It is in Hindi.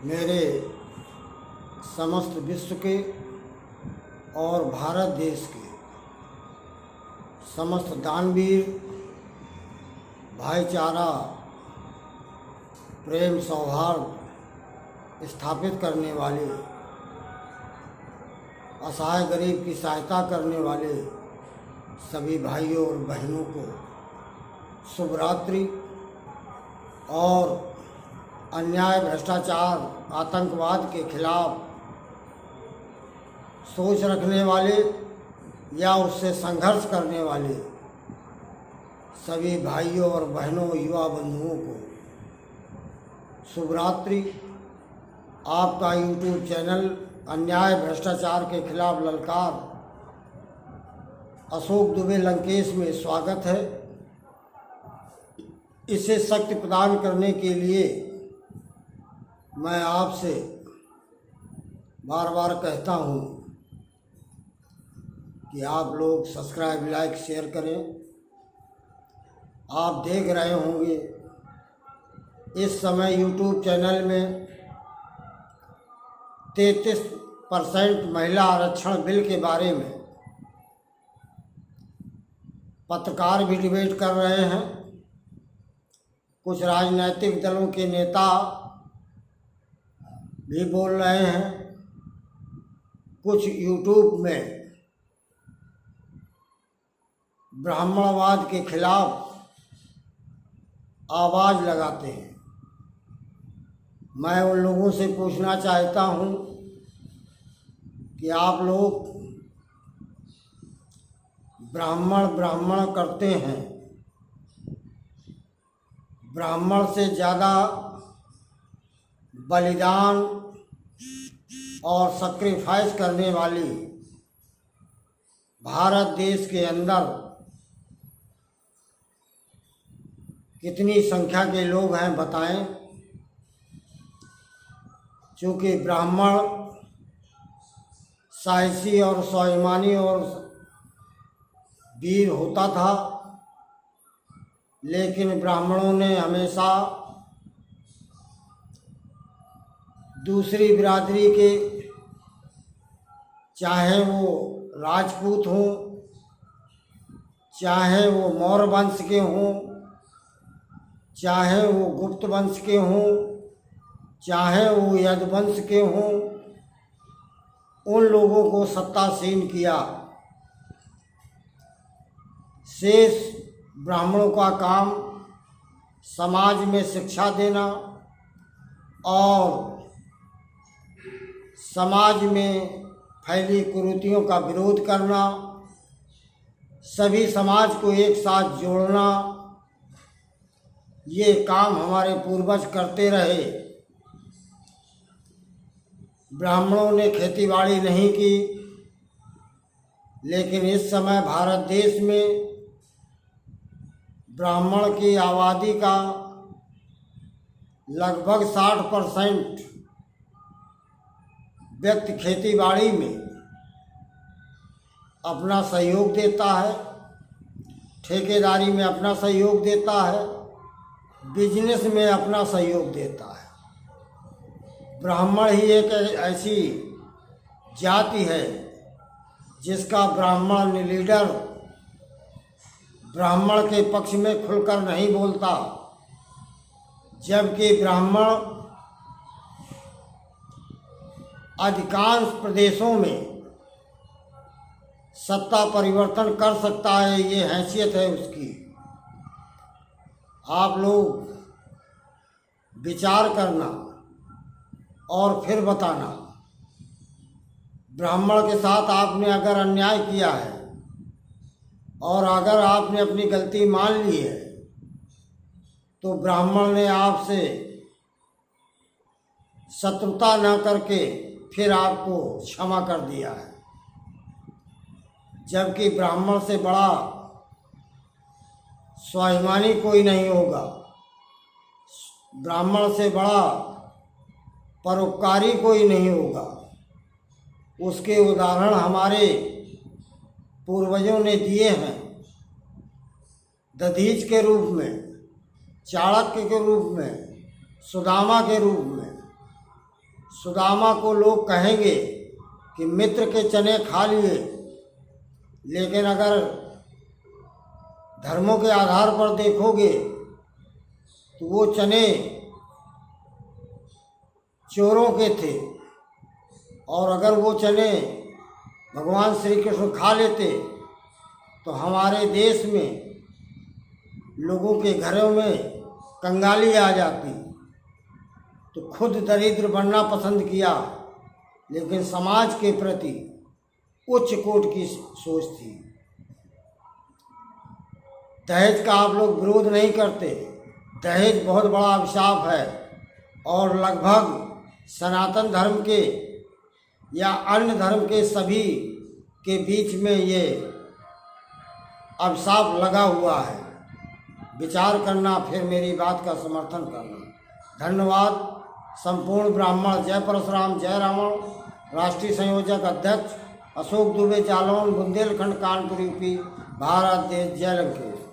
मेरे समस्त विश्व के और भारत देश के समस्त दानवीर, भाईचारा, प्रेम, सौहार्द स्थापित करने वाले, असहाय गरीब की सहायता करने वाले सभी भाइयों और बहनों को शुभ रात्रि। और अन्याय, भ्रष्टाचार, आतंकवाद के खिलाफ सोच रखने वाले या उससे संघर्ष करने वाले सभी भाइयों और बहनों, युवा बंधुओं को शुभ रात्रि। आपका YouTube चैनल अन्याय भ्रष्टाचार के खिलाफ ललकार अशोक दुबे लंकेश में स्वागत है। इसे शक्ति प्रदान करने के लिए मैं आपसे बार बार कहता हूँ कि आप लोग सब्सक्राइब, लाइक, शेयर करें। आप देख रहे होंगे इस समय YouTube चैनल में 33% महिला आरक्षण बिल के बारे में पत्रकार भी डिबेट कर रहे हैं, कुछ राजनीतिक दलों के नेता भी बोल रहे हैं, कुछ YouTube में ब्राह्मणवाद के खिलाफ आवाज़ लगाते हैं। मैं उन लोगों से पूछना चाहता हूँ कि आप लोग ब्राह्मण करते हैं, ब्राह्मण से ज़्यादा बलिदान और सैक्रिफाइस करने वाली भारत देश के अंदर कितनी संख्या के लोग हैं बताएं। चूँकि ब्राह्मण साहसी और स्वाभिमानी और वीर होता था, लेकिन ब्राह्मणों ने हमेशा दूसरी बिरादरी के, चाहे वो राजपूत हों, चाहे वो मौर्य वंश के हों, चाहे वो गुप्त वंश के हों, चाहे वो यदुवंश के हों, उन लोगों को सत्तासीन किया। शेष ब्राह्मणों का काम समाज में शिक्षा देना और समाज में फैली कुरीतियों का विरोध करना, सभी समाज को एक साथ जोड़ना, ये काम हमारे पूर्वज करते रहे। ब्राह्मणों ने खेतीबाड़ी नहीं की, लेकिन इस समय भारत देश में ब्राह्मण की आबादी का लगभग 60% व्यक्ति खेतीबाड़ी में अपना सहयोग देता है, ठेकेदारी में अपना सहयोग देता है, बिजनेस में अपना सहयोग देता है। ब्राह्मण ही एक ऐसी जाति है जिसका ब्राह्मण लीडर ब्राह्मण के पक्ष में खुलकर नहीं बोलता, जबकि ब्राह्मण अधिकांश प्रदेशों में सत्ता परिवर्तन कर सकता है, ये हैसियत है उसकी। आप लोग विचार करना और फिर बताना। ब्राह्मण के साथ आपने अगर अन्याय किया है और अगर आपने अपनी गलती मान ली है, तो ब्राह्मण ने आपसे शत्रुता न करके फिर आपको क्षमा कर दिया है। जबकि ब्राह्मण से बड़ा स्वाभिमानी कोई नहीं होगा, ब्राह्मण से बड़ा परोपकारी कोई नहीं होगा। उसके उदाहरण हमारे पूर्वजों ने दिए हैं, दधीच के रूप में, चाणक्य के रूप में, सुदामा के रूप में। सुदामा को लोग कहेंगे कि मित्र के चने खा लिए, लेकिन अगर धर्मों के आधार पर देखोगे तो वो चने चोरों के थे, और अगर वो चने भगवान श्री कृष्ण खा लेते तो हमारे देश में लोगों के घरों में कंगाली आ जाती। तो खुद दरिद्र बनना पसंद किया, लेकिन समाज के प्रति उच्च कोट की सोच थी। दहेज का आप लोग विरोध नहीं करते। दहेज बहुत बड़ा अभिशाप है, और लगभग सनातन धर्म के या अन्य धर्म के सभी के बीच में ये अभिशाप लगा हुआ है। विचार करना, फिर मेरी बात का समर्थन करना। धन्यवाद। संपूर्ण ब्राह्मण। जय परशुराम, जय रावण। राष्ट्रीय संयोजक अध्यक्ष अशोक दुबे, जालौन, बुंदेलखंड, कानपुर, यूपी, भारत देश। जय लंकेश।